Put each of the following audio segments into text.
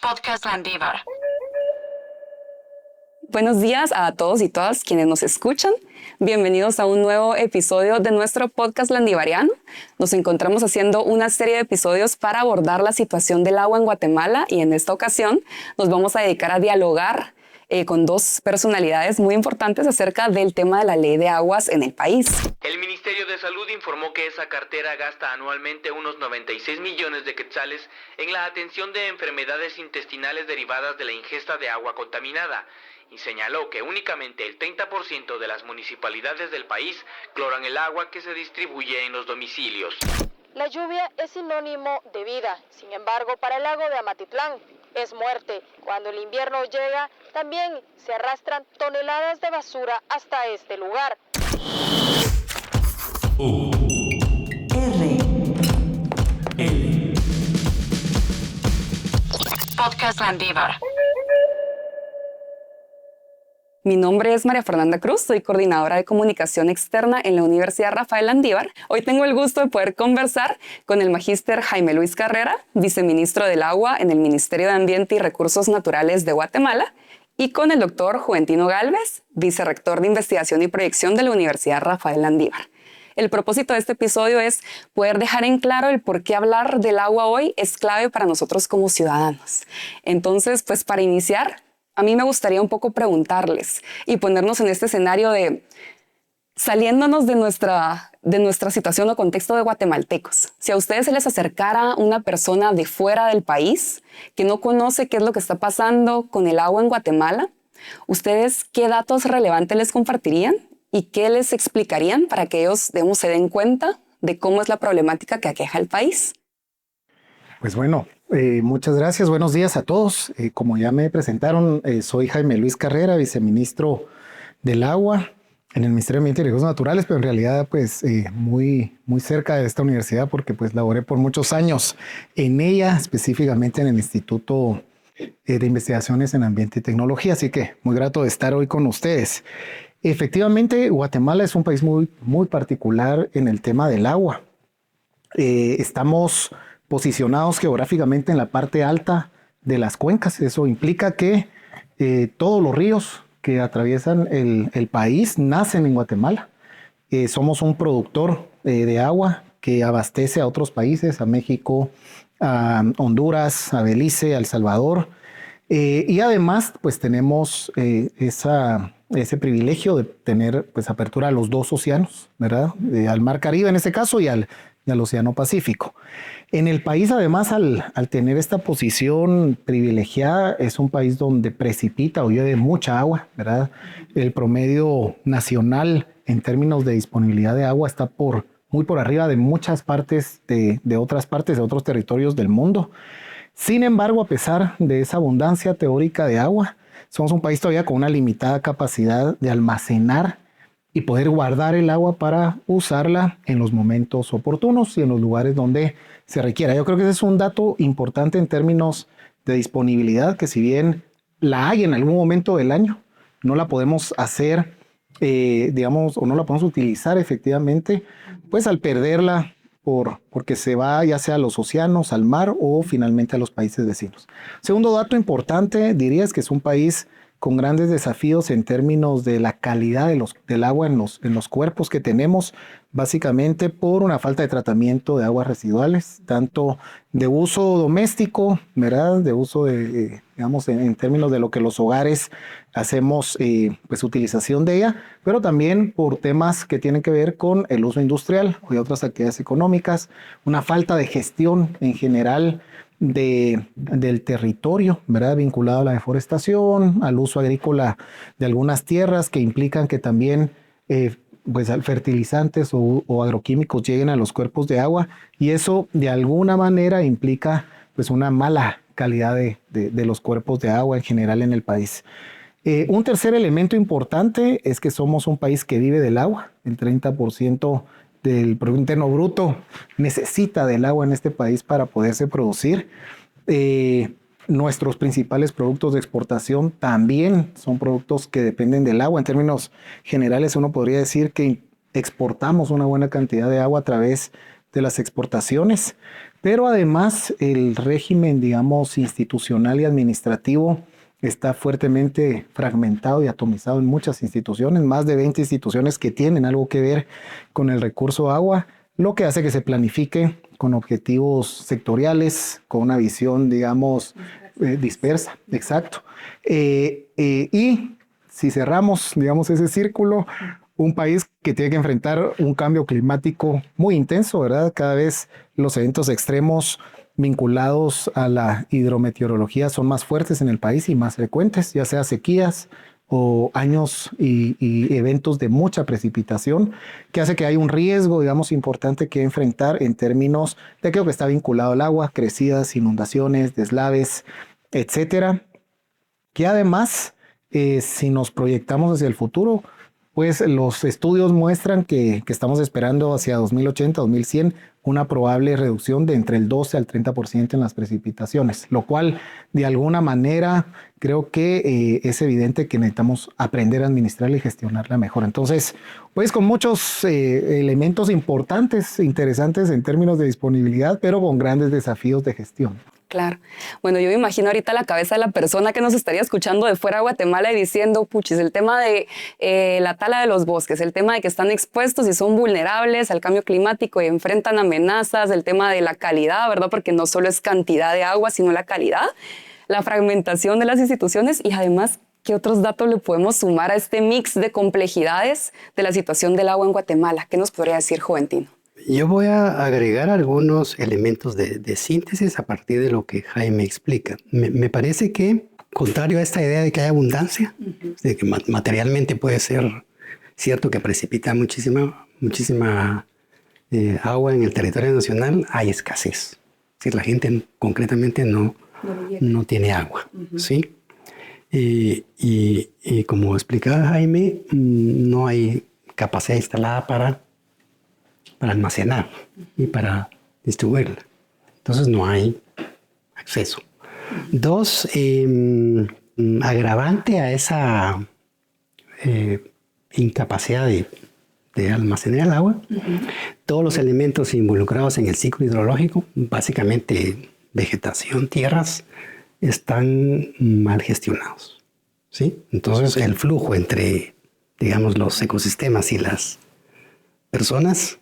Podcast Landívar. Buenos días a todos y todas quienes nos escuchan. Bienvenidos a un nuevo episodio de nuestro podcast landivariano. Nos encontramos haciendo una serie de episodios para abordar la situación del agua en Guatemala y en esta ocasión nos vamos a dedicar a dialogar con dos personalidades muy importantes acerca del tema de la ley de aguas en el país. El Ministerio de Salud informó que esa cartera gasta anualmente unos 96 millones de quetzales en la atención de enfermedades intestinales derivadas de la ingesta de agua contaminada y señaló que únicamente el 30% de las municipalidades del país cloran el agua que se distribuye en los domicilios. La lluvia es sinónimo de vida, sin embargo, para el lago de Amatitlán es muerte. Cuando el invierno llega, también se arrastran toneladas de basura hasta este lugar. Podcast Landívar. Mi nombre es María Fernanda Cruz, soy coordinadora de comunicación externa en la Universidad Rafael Landívar. Hoy tengo el gusto de poder conversar con el magíster Jaime Luis Carrera, viceministro del Agua en el Ministerio de Ambiente y Recursos Naturales de Guatemala, y con el doctor Juventino Gálvez, vicerrector de Investigación y Proyección de la Universidad Rafael Landívar. El propósito de este episodio es poder dejar en claro el por qué hablar del agua hoy es clave para nosotros como ciudadanos. Entonces, pues para iniciar, a mí me gustaría un poco preguntarles y ponernos en este escenario de saliéndonos de nuestra situación o contexto de guatemaltecos. Si a ustedes se les acercara una persona de fuera del país que no conoce qué es lo que está pasando con el agua en Guatemala, ¿ustedes qué datos relevantes les compartirían y qué les explicarían para que ellos, digamos, se den cuenta de cómo es la problemática que aqueja el país? Pues bueno, muchas gracias. Buenos días a todos. Como ya me presentaron, soy Jaime Luis Carrera, viceministro del Agua en el Ministerio de Ambiente y Recursos Naturales, pero en realidad pues muy cerca de esta universidad porque pues laboré por muchos años en ella, específicamente en el Instituto de Investigaciones en Ambiente y Tecnología. Así que muy grato de estar hoy con ustedes. Efectivamente, Guatemala es un país muy particular en el tema del agua. Estamos posicionados geográficamente en la parte alta de las cuencas. Eso implica que todos los ríos que atraviesan el país nacen en Guatemala. Somos un productor de agua que abastece a otros países, a México, a Honduras, a Belice, a El Salvador. Y además, pues tenemos ese privilegio de tener pues apertura a los dos océanos, ¿verdad? Al Mar Caribe en este caso y al Océano Pacífico. En el país, además, al tener esta posición privilegiada, es un país donde precipita o llueve mucha agua, ¿verdad? El promedio nacional en términos de disponibilidad de agua está muy por arriba de muchas partes de otros territorios del mundo. Sin embargo, a pesar de esa abundancia teórica de agua, somos un país todavía con una limitada capacidad de almacenar y poder guardar el agua para usarla en los momentos oportunos y en los lugares donde se requiera. Yo creo que ese es un dato importante en términos de disponibilidad, que si bien la hay en algún momento del año, no la podemos hacer, o no la podemos utilizar efectivamente, pues al perderla porque se va ya sea a los océanos, al mar o finalmente a los países vecinos. Segundo dato importante, diría, es que es un país con grandes desafíos en términos de la calidad del agua en los cuerpos que tenemos, básicamente por una falta de tratamiento de aguas residuales, tanto de uso doméstico, ¿verdad? De uso digamos, en términos de lo que los hogares hacemos, pues utilización de ella, pero también por temas que tienen que ver con el uso industrial y otras actividades económicas, una falta de gestión en general del territorio, ¿verdad? Vinculado a la deforestación, al uso agrícola de algunas tierras que implican que también pues fertilizantes o agroquímicos lleguen a los cuerpos de agua y eso de alguna manera implica pues una mala calidad de los cuerpos de agua en general en el país. Un tercer elemento importante es que somos un país que vive del agua. El 30% del Producto Interno Bruto necesita del agua en este país para poderse producir. Nuestros principales productos de exportación también son productos que dependen del agua. En términos generales, uno podría decir que exportamos una buena cantidad de agua a través de las exportaciones. pero además el régimen, digamos, institucional y administrativo está fuertemente fragmentado y atomizado en muchas instituciones, más de 20 instituciones que tienen algo que ver con el recurso agua, lo que hace que se planifique con objetivos sectoriales, con una visión, digamos, dispersa. Exacto. Y si cerramos, digamos, ese círculo, un país que tiene que enfrentar un cambio climático muy intenso, ¿verdad? Cada vez los eventos extremos vinculados a la hidrometeorología son más fuertes en el país y más frecuentes, ya sea sequías o años y eventos de mucha precipitación, que hace que hay un riesgo, digamos, importante que enfrentar en términos de aquello que está vinculado al agua, crecidas, inundaciones, deslaves, etcétera, que además, si nos proyectamos hacia el futuro, pues los estudios muestran que estamos esperando hacia 2080, 2100, una probable reducción de entre el 12 al 30% en las precipitaciones, lo cual de alguna manera creo que es evidente que necesitamos aprender a administrarla y gestionarla mejor. Entonces, pues con muchos elementos importantes, interesantes en términos de disponibilidad, pero con grandes desafíos de gestión. Claro. Bueno, yo me imagino ahorita la cabeza de la persona que nos estaría escuchando de fuera de Guatemala y diciendo, puchis, el tema de la tala de los bosques, el tema de que están expuestos y son vulnerables al cambio climático y enfrentan amenazas, el tema de la calidad, ¿verdad? Porque no solo es cantidad de agua, sino la calidad, la fragmentación de las instituciones y además, ¿qué otros datos le podemos sumar a este mix de complejidades de la situación del agua en Guatemala? ¿Qué nos podría decir, Juventino? Yo voy a agregar algunos elementos de síntesis a partir de lo que Jaime explica. Me parece que, contrario a esta idea de que hay abundancia, de que materialmente puede ser cierto que precipita muchísima agua en el territorio nacional, hay escasez. Es decir, la gente concretamente no tiene agua, ¿sí? Y como explicaba Jaime, no hay capacidad instalada para almacenar y para distribuirla. Entonces no hay acceso. Dos, agravante a esa incapacidad de almacenar el agua, todos los elementos involucrados en el ciclo hidrológico, básicamente vegetación, tierras, están mal gestionados, ¿sí? Entonces el flujo entre, digamos, los ecosistemas y las personas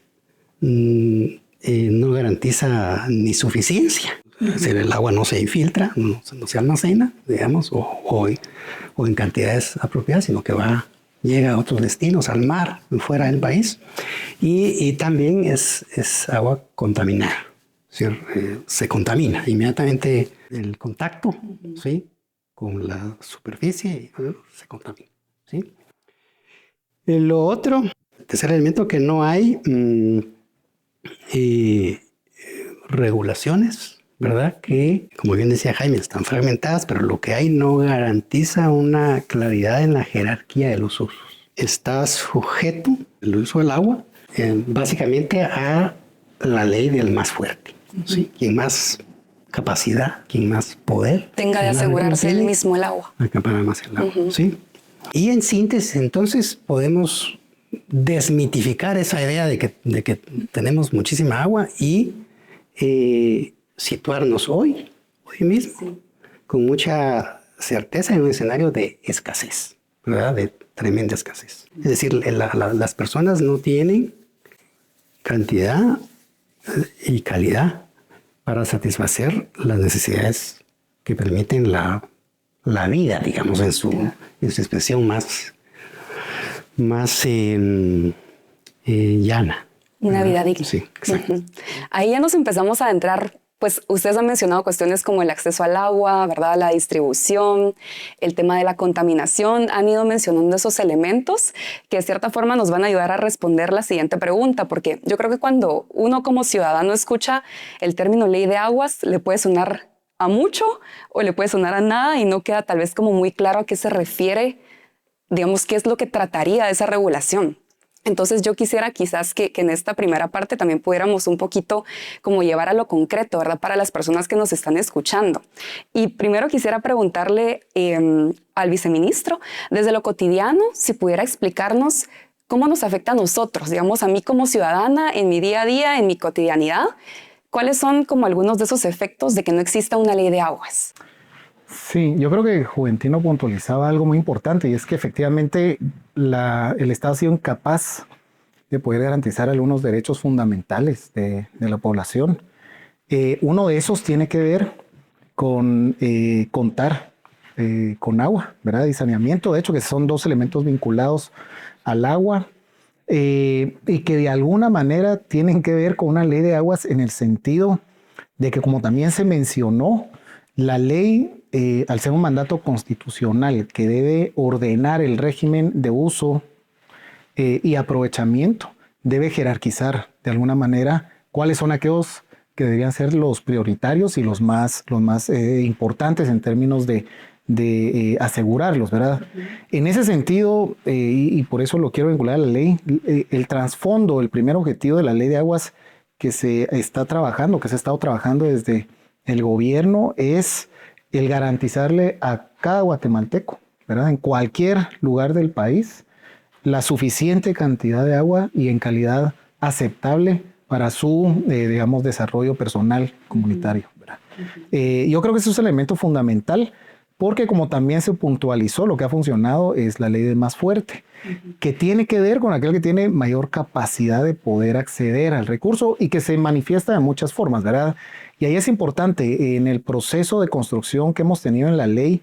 no garantiza ni suficiencia. Es decir, el agua no se infiltra, no se almacena, digamos, o en cantidades apropiadas, sino que llega a otros destinos, al mar, fuera del país. Y también es agua contaminada. Es decir, se contamina inmediatamente el contacto, ¿sí?, con la superficie, se contamina, ¿sí? Lo otro, el tercer elemento, que no hay regulaciones, ¿verdad? Que, como bien decía Jaime, están fragmentadas, pero lo que hay no garantiza una claridad en la jerarquía de los usos. Está sujeto el uso del agua básicamente a la ley del más fuerte, ¿sí? Quien más capacidad, quien más poder tenga de asegurarse él mismo el agua. Acaparar más el agua, ¿sí? Y en síntesis, entonces, podemos desmitificar esa idea de que tenemos muchísima agua y situarnos hoy mismo, con mucha certeza en un escenario de escasez, ¿verdad? De tremenda escasez. Es decir, las personas no tienen cantidad y calidad para satisfacer las necesidades que permiten la vida, digamos, en su expresión más llana. Una vida digna. Sí, exacto. Ahí ya nos empezamos a adentrar, pues ustedes han mencionado cuestiones como el acceso al agua, ¿verdad? La distribución, el tema de la contaminación. Han ido mencionando esos elementos que de cierta forma nos van a ayudar a responder la siguiente pregunta, porque yo creo que cuando uno como ciudadano escucha el término ley de aguas, le puede sonar a mucho o le puede sonar a nada y no queda tal vez como muy claro a qué se refiere, digamos, qué es lo que trataría de esa regulación. Entonces yo quisiera quizás que en esta primera parte también pudiéramos un poquito como llevar a lo concreto, ¿verdad? Para las personas que nos están escuchando. Y primero quisiera preguntarle al viceministro, desde lo cotidiano, si pudiera explicarnos cómo nos afecta a nosotros, digamos, a mí como ciudadana, en mi día a día, en mi cotidianidad, ¿cuáles son como algunos de esos efectos de que no exista una ley de aguas? Sí, yo creo que Juventino puntualizaba algo muy importante y es que efectivamente el Estado ha sido incapaz de poder garantizar algunos derechos fundamentales de la población. Uno de esos tiene que ver con contar con agua, ¿verdad? Y saneamiento, de hecho, que son dos elementos vinculados al agua y que de alguna manera tienen que ver con una ley de aguas en el sentido de que, como también se mencionó, la ley, al ser un mandato constitucional que debe ordenar el régimen de uso y aprovechamiento, debe jerarquizar de alguna manera cuáles son aquellos que deberían ser los prioritarios y los más importantes en términos de asegurarlos, ¿verdad? En ese sentido, y por eso lo quiero vincular a la ley, el trasfondo, el primer objetivo de la ley de aguas que se está trabajando, que se ha estado trabajando desde el gobierno, es el garantizarle a cada guatemalteco, ¿verdad? En cualquier lugar del país, la suficiente cantidad de agua y en calidad aceptable para su, digamos, desarrollo personal comunitario, ¿verdad? Yo creo que eso es un elemento fundamental porque, como también se puntualizó, lo que ha funcionado es la ley del más fuerte, que tiene que ver con aquel que tiene mayor capacidad de poder acceder al recurso y que se manifiesta de muchas formas, ¿verdad? Y ahí es importante, en el proceso de construcción que hemos tenido en la ley,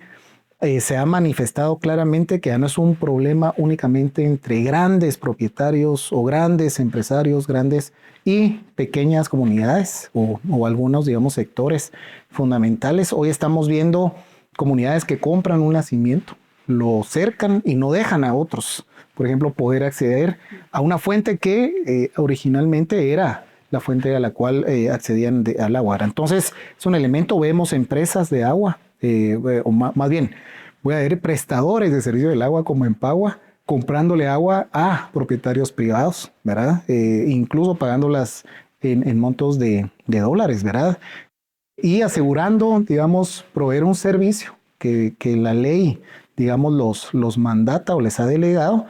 se ha manifestado claramente que ya no es un problema únicamente entre grandes propietarios o grandes empresarios, grandes y pequeñas comunidades o algunos, digamos, sectores fundamentales. Hoy estamos viendo comunidades que compran un nacimiento, lo cercan y no dejan a otros, por ejemplo, poder acceder a una fuente que originalmente era la fuente a la cual accedían al agua. Entonces, es un elemento, vemos empresas de agua, o más bien, voy a ver prestadores de servicio del agua como Empagua, comprándole agua a propietarios privados, ¿verdad? Incluso pagándolas en montos de dólares, ¿verdad? Y asegurando, digamos, proveer un servicio que la ley, digamos, los mandata o les ha delegado,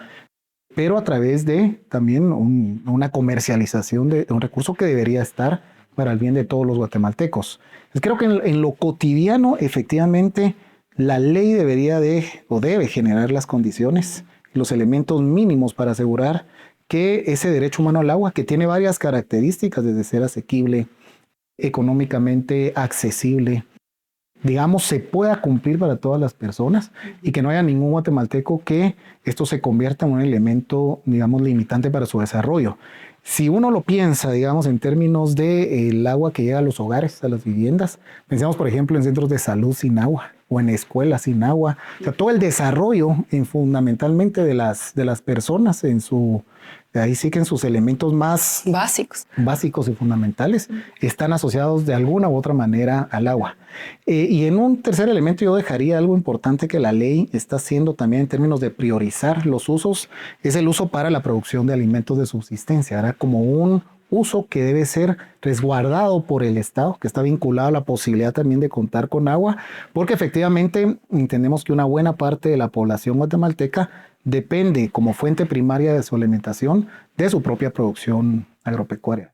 pero a través de también una comercialización de un recurso que debería estar para el bien de todos los guatemaltecos. Entonces, creo que en lo cotidiano, efectivamente, la ley debe generar las condiciones, los elementos mínimos para asegurar que ese derecho humano al agua, que tiene varias características, desde ser asequible, económicamente accesible, digamos, se pueda cumplir para todas las personas y que no haya ningún guatemalteco que esto se convierta en un elemento, digamos, limitante para su desarrollo. Si uno lo piensa, digamos, en términos del agua que llega a los hogares, a las viviendas, pensemos, por ejemplo, en centros de salud sin agua o en escuelas sin agua. O sea, todo el desarrollo fundamentalmente de las personas ahí sí que en sus elementos más básicos y fundamentales están asociados de alguna u otra manera al agua. Y en un tercer elemento yo dejaría algo importante que la ley está haciendo también en términos de priorizar los usos, es el uso para la producción de alimentos de subsistencia, ¿verdad? Como un uso que debe ser resguardado por el Estado, que está vinculado a la posibilidad también de contar con agua, porque efectivamente entendemos que una buena parte de la población guatemalteca depende como fuente primaria de su alimentación de su propia producción agropecuaria.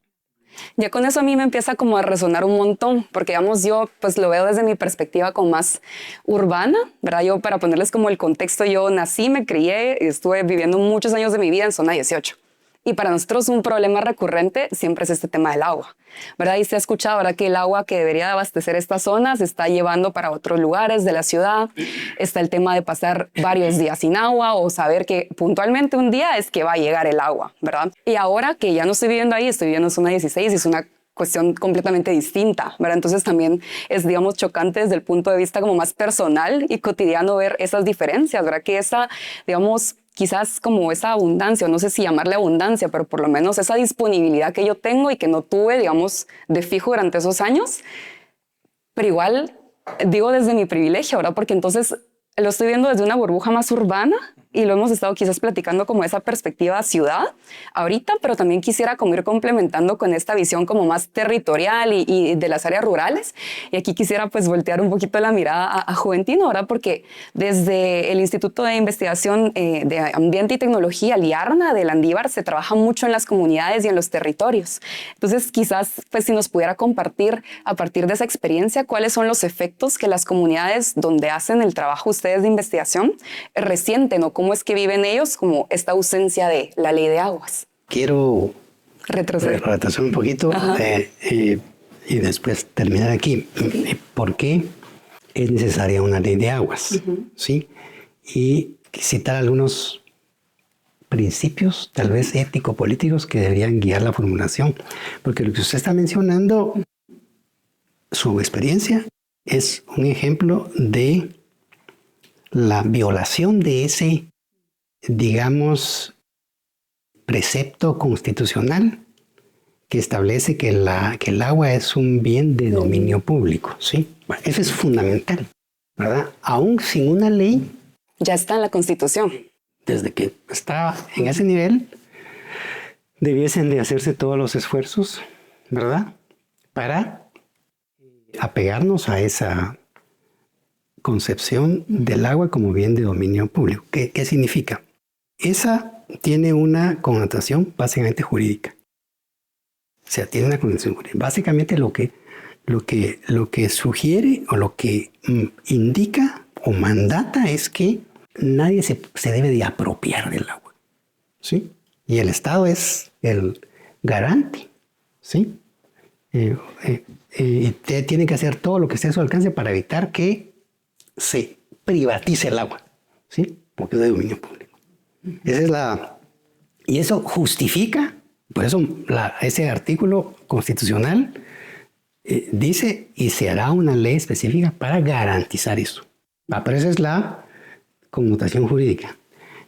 Ya con eso a mí me empieza como a resonar un montón, porque digamos yo pues lo veo desde mi perspectiva como más urbana, ¿verdad? Yo, para ponerles como el contexto, yo nací, me crié, estuve viviendo muchos años de mi vida en zona 18. Y para nosotros un problema recurrente siempre es este tema del agua, ¿verdad? Y se ha escuchado, ¿verdad?, que el agua que debería de abastecer estas zonas se está llevando para otros lugares de la ciudad. Está el tema de pasar varios días sin agua o saber que puntualmente un día es que va a llegar el agua, ¿verdad? Y ahora que ya no estoy viviendo ahí, estoy viviendo en zona 16 y es una cuestión completamente distinta, ¿verdad? Entonces también es, digamos, chocante desde el punto de vista como más personal y cotidiano ver esas diferencias, ¿verdad? Que esa, digamos, quizás como esa abundancia, no sé si llamarle abundancia, pero por lo menos esa disponibilidad que yo tengo y que no tuve, digamos, de fijo durante esos años, pero igual digo desde mi privilegio, ¿verdad? Porque entonces lo estoy viendo desde una burbuja más urbana y lo hemos estado quizás platicando como esa perspectiva ciudad ahorita, pero también quisiera como ir complementando con esta visión como más territorial y de las áreas rurales. Y aquí quisiera pues voltear un poquito la mirada a Juventino, ¿verdad? Porque desde el Instituto de Investigación de Ambiente y Tecnología, el IARNA de Landívar, se trabaja mucho en las comunidades y en los territorios. Entonces quizás pues si nos pudiera compartir a partir de esa experiencia cuáles son los efectos que las comunidades donde hacen el trabajo ustedes de investigación resienten o cómo es que viven ellos como esta ausencia de la ley de aguas. Quiero retroceder un poquito y después terminar aquí. ¿Por qué es necesaria una ley de aguas? ¿Sí? Y citar algunos principios, tal vez ético-políticos, que deberían guiar la formulación. Porque lo que usted está mencionando, su experiencia, es un ejemplo de la violación de ese, digamos, precepto constitucional que establece que el agua es un bien de dominio público, ¿sí? Bueno, eso es fundamental, ¿verdad? Aún sin una ley. Ya está en la Constitución. Desde que está en ese nivel, debiesen de hacerse todos los esfuerzos, ¿verdad? Para apegarnos a esa concepción del agua como bien de dominio público. ¿Qué significa? Esa tiene una connotación básicamente jurídica. O sea, tiene una connotación jurídica. Básicamente lo que sugiere o lo que indica o mandata es que nadie se debe de apropiar del agua, ¿sí? Y el Estado es el garante, ¿sí? Y tiene que hacer todo lo que esté a su alcance para evitar que se privatice el agua, ¿sí? Porque es de dominio público. Esa es y eso justifica, por eso ese artículo constitucional dice, y se hará una ley específica para garantizar eso. Pero esa es la connotación jurídica.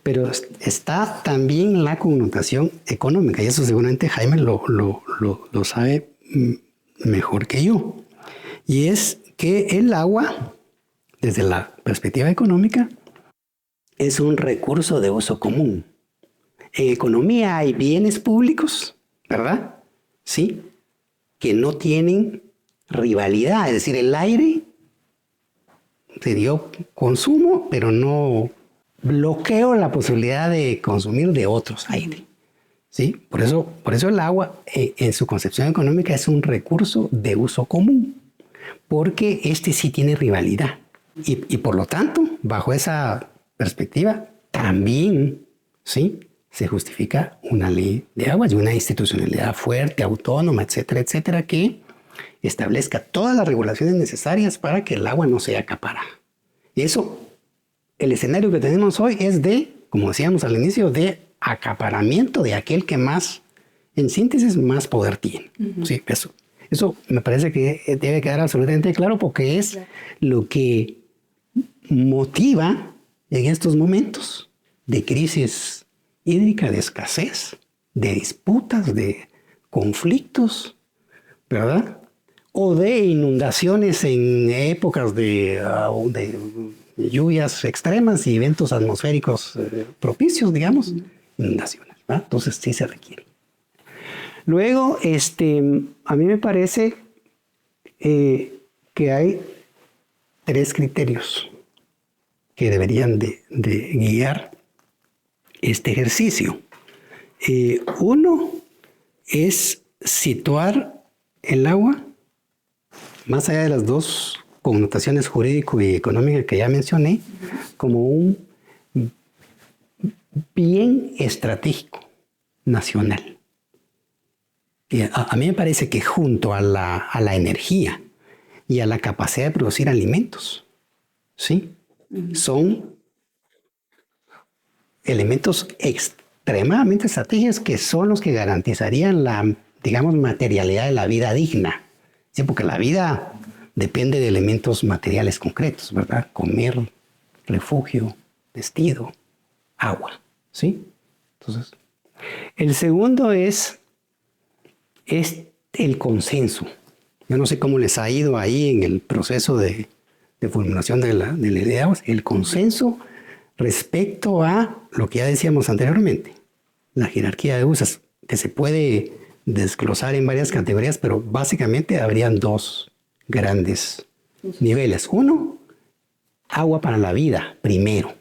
Pero está también la connotación económica, y eso seguramente Jaime lo sabe mejor que yo. Y es que el agua, desde la perspectiva económica, es un recurso de uso común. En economía hay bienes públicos, ¿verdad? Sí, que no tienen rivalidad. Es decir, el aire se dio consumo, pero no bloqueo la posibilidad de consumir de otros aire. ¿Sí? Por eso el agua, en su concepción económica, es un recurso de uso común, porque este sí tiene rivalidad. Y por lo tanto, bajo esa perspectiva, también, ¿sí?, se justifica una ley de aguas y una institucionalidad fuerte, autónoma, etcétera, etcétera, que establezca todas las regulaciones necesarias para que el agua no sea acaparada. Y eso, el escenario que tenemos hoy es de, como decíamos al inicio, de acaparamiento de aquel que más, en síntesis, más poder tiene. Sí, eso me parece que debe quedar absolutamente claro, porque es lo que motiva en estos momentos de crisis hídrica, de escasez, de disputas, de conflictos, ¿verdad? O de inundaciones en épocas de lluvias extremas y eventos atmosféricos propicios, digamos, inundaciones, ¿verdad? Entonces sí se requiere. Luego, a mí me parece que hay 3 criterios que deberían de guiar este ejercicio. Uno es situar el agua, más allá de las 2 connotaciones jurídico y económica que ya mencioné, como un bien estratégico nacional. Y a mí me parece que junto a la energía y a la capacidad de producir alimentos, ¿sí?, son elementos extremadamente estratégicos que son los que garantizarían la, digamos, materialidad de la vida digna. Sí, porque la vida depende de elementos materiales concretos, ¿verdad? Comer, refugio, vestido, agua, ¿sí? Entonces, el segundo es el consenso. Yo no sé cómo les ha ido ahí en el proceso de formulación de la ley de aguas. El consenso respecto a lo que ya decíamos anteriormente, la jerarquía de usos, que se puede desglosar en varias categorías, pero básicamente habrían dos grandes niveles. Uno, agua para la vida, primero,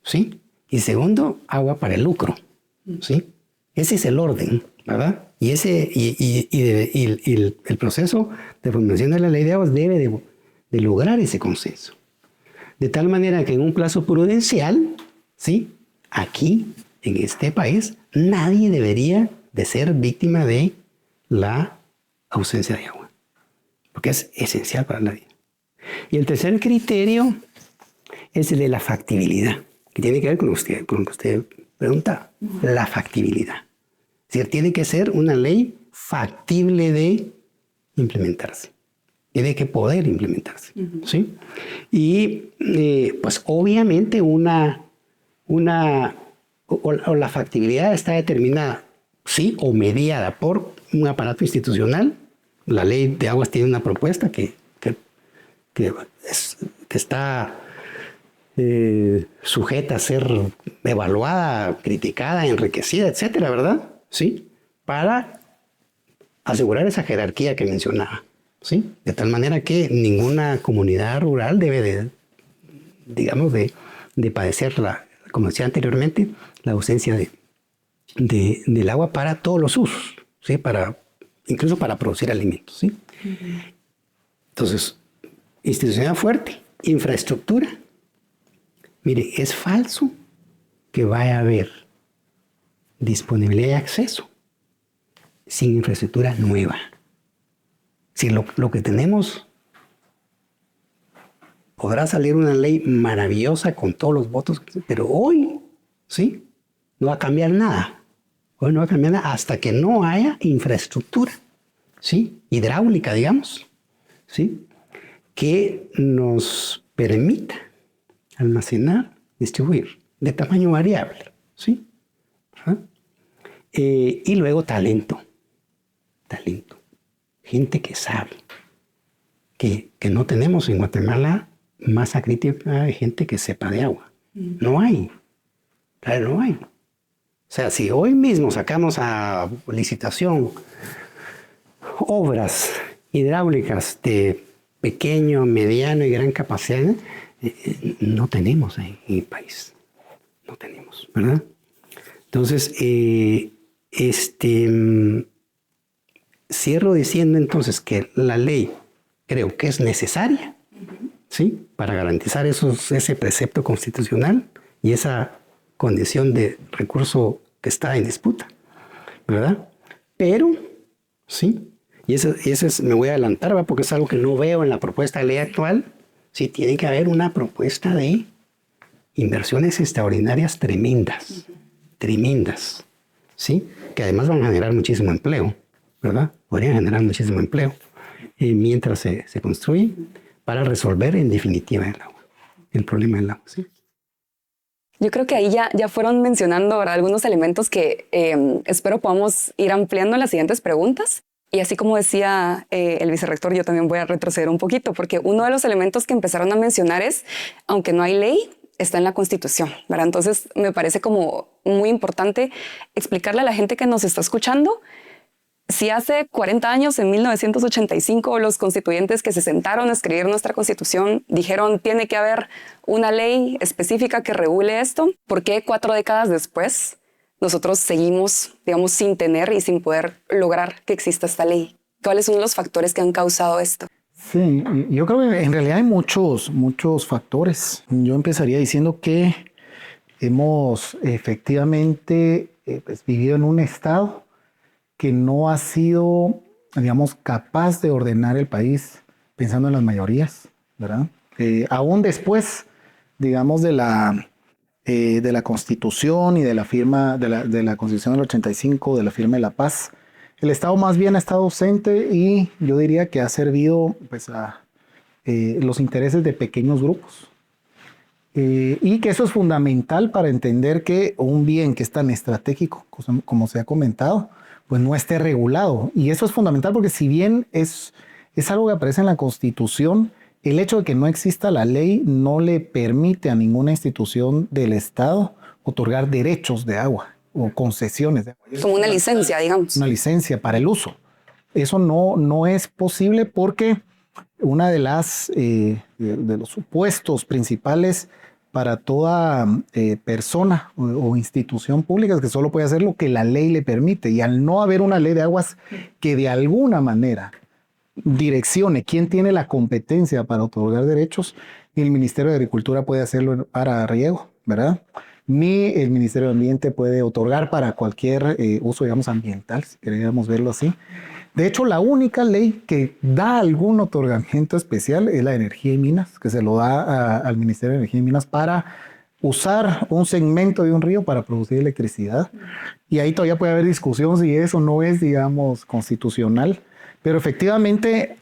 ¿sí? Y segundo, agua para el lucro, ¿sí? Ese es el orden, ¿verdad? Y el proceso de formulación de la ley de aguas debe de lograr ese consenso. De tal manera que en un plazo prudencial, ¿sí? Aquí, en este país, nadie debería de ser víctima de la ausencia de agua, porque es esencial para la vida. Y el tercer criterio es el de la factibilidad, que tiene que ver con lo que usted pregunta, la factibilidad. Es decir, tiene que ser una ley factible de implementarse. Tiene que poder implementarse, ¿sí? Y pues obviamente la factibilidad está determinada, sí, o mediada por un aparato institucional. La ley de aguas tiene una propuesta que está sujeta a ser evaluada, criticada, enriquecida, etcétera, ¿verdad? Sí, para asegurar esa jerarquía que mencionaba, ¿sí? De tal manera que ninguna comunidad rural debe de padecer, como decía anteriormente, la ausencia del agua para todos los usos, ¿sí? Incluso para producir alimentos, ¿sí? Entonces, institucionalidad fuerte, infraestructura. Mire, es falso que vaya a haber disponibilidad y acceso sin infraestructura nueva. Si lo que tenemos, podrá salir una ley maravillosa con todos los votos, pero hoy, ¿sí? No va a cambiar nada. Hoy no va a cambiar nada hasta que no haya infraestructura, ¿sí? Hidráulica, digamos, ¿sí? Que nos permita almacenar, distribuir de tamaño variable, ¿sí? Y luego talento. Gente que sabe, que no tenemos en Guatemala masa crítica de gente que sepa de agua. No hay. Claro, no hay. O sea, si hoy mismo sacamos a licitación obras hidráulicas de pequeño, mediano y gran capacidad, no tenemos en el país. No tenemos, ¿verdad? Entonces, cierro diciendo entonces que la ley creo que es necesaria, ¿sí? Para garantizar ese precepto constitucional y esa condición de recurso que está en disputa, ¿verdad? Pero, sí, y eso me voy a adelantar, ¿verdad? Porque es algo que no veo en la propuesta de ley actual. Sí, tiene que haber una propuesta de inversiones extraordinarias tremendas, ¿sí? Que además van a generar muchísimo empleo, ¿verdad? Podrían generar muchísimo empleo mientras se construye para resolver en definitiva el problema del agua, ¿sí? Yo creo que ahí ya fueron mencionando ahora algunos elementos que espero podamos ir ampliando en las siguientes preguntas. Y así como decía el vicerrector, yo también voy a retroceder un poquito, porque uno de los elementos que empezaron a mencionar es, aunque no hay ley, está en la Constitución, ¿verdad? Entonces me parece como muy importante explicarle a la gente que nos está escuchando, si hace 40 años, en 1985, los constituyentes que se sentaron a escribir nuestra Constitución dijeron tiene que haber una ley específica que regule esto, ¿por qué 4 décadas después nosotros seguimos, digamos, sin tener y sin poder lograr que exista esta ley? ¿Cuáles son los factores que han causado esto? Sí, yo creo que en realidad hay muchos factores. Yo empezaría diciendo que hemos efectivamente pues, vivido en un estado que no ha sido, digamos, capaz de ordenar el país pensando en las mayorías, ¿verdad? Aún después, digamos, de la Constitución y de la firma de la Constitución del 85, de la firma de la paz, el Estado más bien ha estado ausente y yo diría que ha servido pues, a los intereses de pequeños grupos. Y que eso es fundamental para entender que un bien que es tan estratégico, como se ha comentado, pues no esté regulado. Y eso es fundamental porque si bien es algo que aparece en la Constitución, el hecho de que no exista la ley no le permite a ninguna institución del Estado otorgar derechos de agua o concesiones de agua. Como una licencia, digamos. Una licencia para el uso. Eso no es posible porque una de los supuestos principales para toda persona o institución pública es que solo puede hacer lo que la ley le permite. Y al no haber una ley de aguas que de alguna manera direccione quién tiene la competencia para otorgar derechos, ni el Ministerio de Agricultura puede hacerlo para riego, ¿verdad? Ni el Ministerio de Ambiente puede otorgar para cualquier uso, digamos, ambiental, si queríamos verlo así. De hecho, la única ley que da algún otorgamiento especial es la de Energía y Minas, que se lo da al Ministerio de Energía y Minas para usar un segmento de un río para producir electricidad. Y ahí todavía puede haber discusión si eso no es, digamos, constitucional. Pero efectivamente,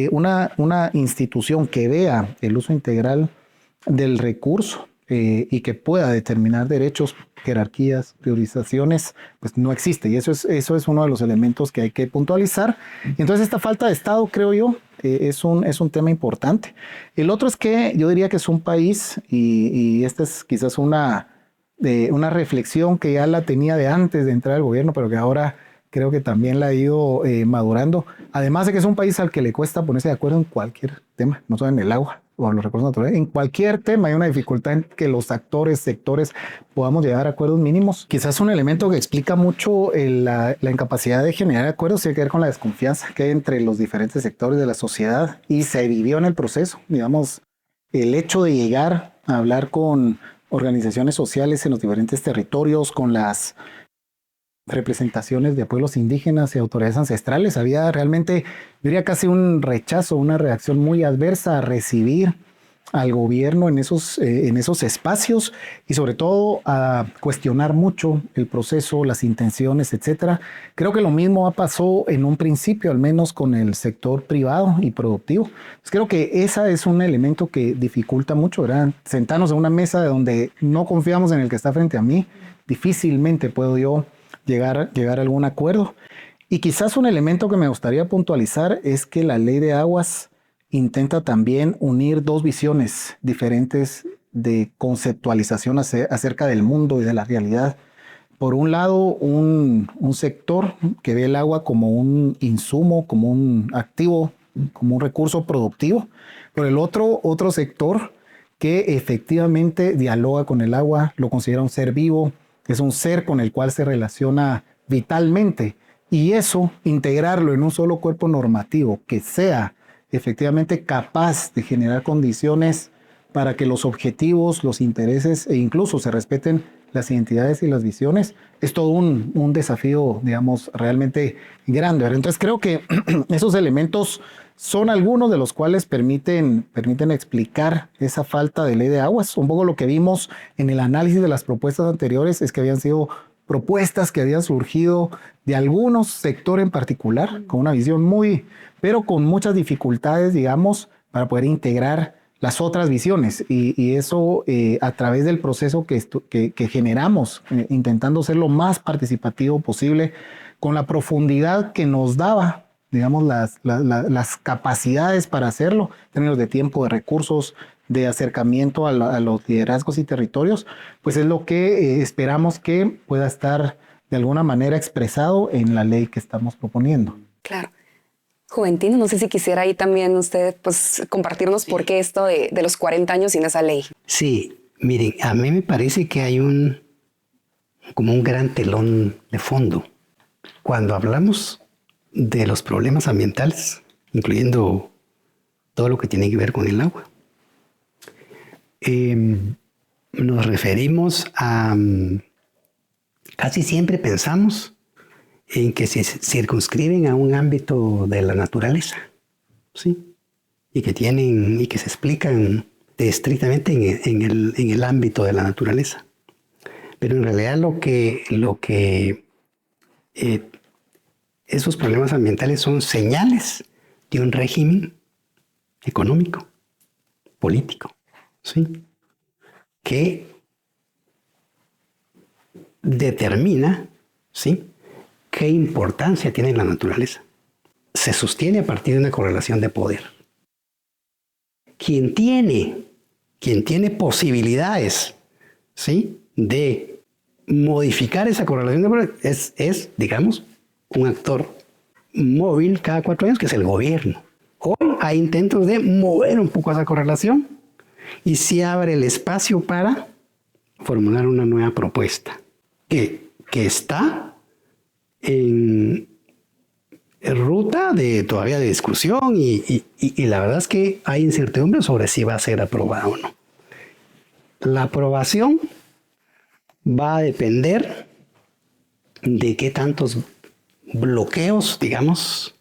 una institución que vea el uso integral del recurso y que pueda determinar derechos, jerarquías, priorizaciones, pues no existe. Y eso es uno de los elementos que hay que puntualizar. Y entonces esta falta de Estado, creo yo, es un tema importante. El otro es que yo diría que es un país, y esta es quizás una reflexión que ya la tenía de antes de entrar al gobierno, pero que ahora creo que también la ha ido madurando. Además de que es un país al que le cuesta ponerse de acuerdo en cualquier tema, no solo en el agua o en los recursos naturales. En cualquier tema hay una dificultad en que los actores, sectores, podamos llegar a acuerdos mínimos. Quizás un elemento que explica mucho la incapacidad de generar acuerdos tiene que ver con la desconfianza que hay entre los diferentes sectores de la sociedad y se vivió en el proceso. Digamos, el hecho de llegar a hablar con organizaciones sociales en los diferentes territorios, con las representaciones de pueblos indígenas y autoridades ancestrales, había realmente, diría casi un rechazo, una reacción muy adversa a recibir al gobierno en esos espacios y sobre todo a cuestionar mucho el proceso, las intenciones, etcétera. Creo que lo mismo pasó en un principio, al menos con el sector privado y productivo. Pues creo que ese es un elemento que dificulta mucho, ¿verdad? Sentarnos en una mesa donde no confiamos en el que está frente a mí, difícilmente puedo yo llegar a algún acuerdo. Y quizás un elemento que me gustaría puntualizar es que la ley de aguas intenta también unir dos visiones diferentes de conceptualización acerca del mundo y de la realidad. Por un lado, un sector que ve el agua como un insumo, como un activo, como un recurso productivo. Por el otro sector que efectivamente dialoga con el agua, lo considera un ser vivo, es un ser con el cual se relaciona vitalmente. Y eso, integrarlo en un solo cuerpo normativo que sea efectivamente capaz de generar condiciones para que los objetivos, los intereses e incluso se respeten las identidades y las visiones, es todo un desafío, digamos, realmente grande. Entonces creo que esos elementos son algunos de los cuales permiten explicar esa falta de ley de aguas. Un poco lo que vimos en el análisis de las propuestas anteriores es que habían sido propuestas que habían surgido de algunos sectores en particular, con una visión pero con muchas dificultades, digamos, para poder integrar las otras visiones. Y eso a través del proceso que generamos, intentando ser lo más participativo posible, con la profundidad que nos daba, digamos, las capacidades para hacerlo, en términos de tiempo, de recursos, de acercamiento a los liderazgos y territorios, pues es lo que esperamos que pueda estar de alguna manera expresado en la ley que estamos proponiendo. Claro. Juventino, no sé si quisiera ahí también usted pues compartirnos por qué esto de los 40 años sin esa ley. Sí, miren, a mí me parece que hay como un gran telón de fondo. Cuando hablamos de los problemas ambientales, incluyendo todo lo que tiene que ver con el agua, nos referimos a... Casi siempre pensamos en que se circunscriben a un ámbito de la naturaleza, ¿sí? Y que se explican estrictamente en el ámbito de la naturaleza. Pero en realidad esos problemas ambientales son señales de un régimen económico, político, ¿sí? Que determina, ¿sí?, qué importancia tiene la naturaleza. Se sostiene a partir de una correlación de poder. quien tiene posibilidades, ¿sí?, de modificar esa correlación es, digamos, un actor móvil cada 4 años, que es el gobierno. Hoy hay intentos de mover un poco esa correlación y se abre el espacio para formular una nueva propuesta que está en ruta todavía de discusión y la verdad es que hay incertidumbre sobre si va a ser aprobada o no. La aprobación va a depender de qué tantos bloqueos, digamos,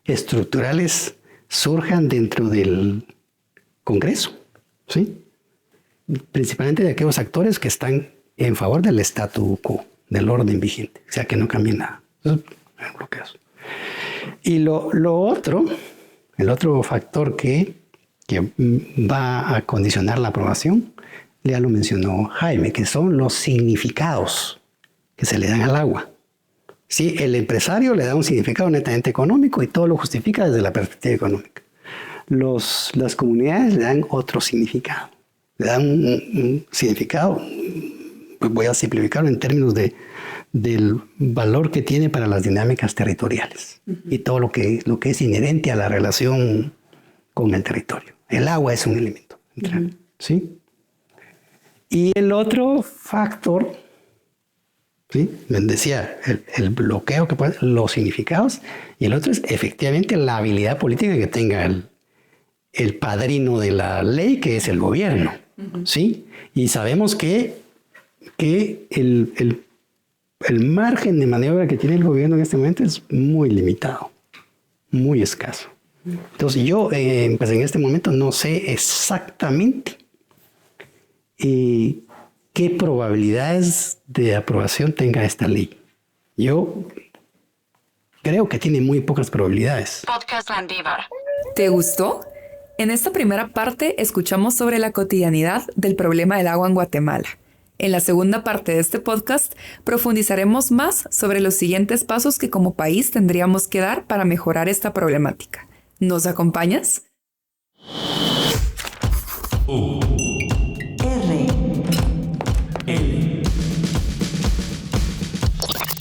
estructurales surjan dentro del Congreso, ¿sí? Principalmente de aquellos actores que están en favor del statu quo, del orden vigente, o sea, que no cambie nada. Esos bloqueos. Y el otro factor que va a condicionar la aprobación, ya lo mencionó Jaime, que son los significados que se le dan al agua. Sí, el empresario le da un significado netamente económico y todo lo justifica desde la perspectiva económica. Las comunidades le dan otro significado. Le dan un significado, pues voy a simplificarlo en términos del valor que tiene para las dinámicas territoriales y todo lo que es inherente a la relación con el territorio. El agua es un elemento central, ¿sí? Y el otro factor, ¿sí?, les decía, el bloqueo que puede, los significados, y el otro es efectivamente la habilidad política que tenga el padrino de la ley, que es el gobierno, ¿sí? Y sabemos que el margen de maniobra que tiene el gobierno en este momento es muy limitado, muy escaso. Entonces yo, pues en este momento no sé exactamente qué probabilidades de aprobación tenga esta ley. Yo creo que tiene muy pocas probabilidades. Podcast Landívar. ¿Te gustó? En esta primera parte escuchamos sobre la cotidianidad del problema del agua en Guatemala. En la segunda parte de este podcast profundizaremos más sobre los siguientes pasos que como país tendríamos que dar para mejorar esta problemática. ¿Nos acompañas?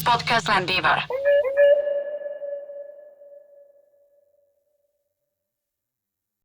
Podcast Landívar.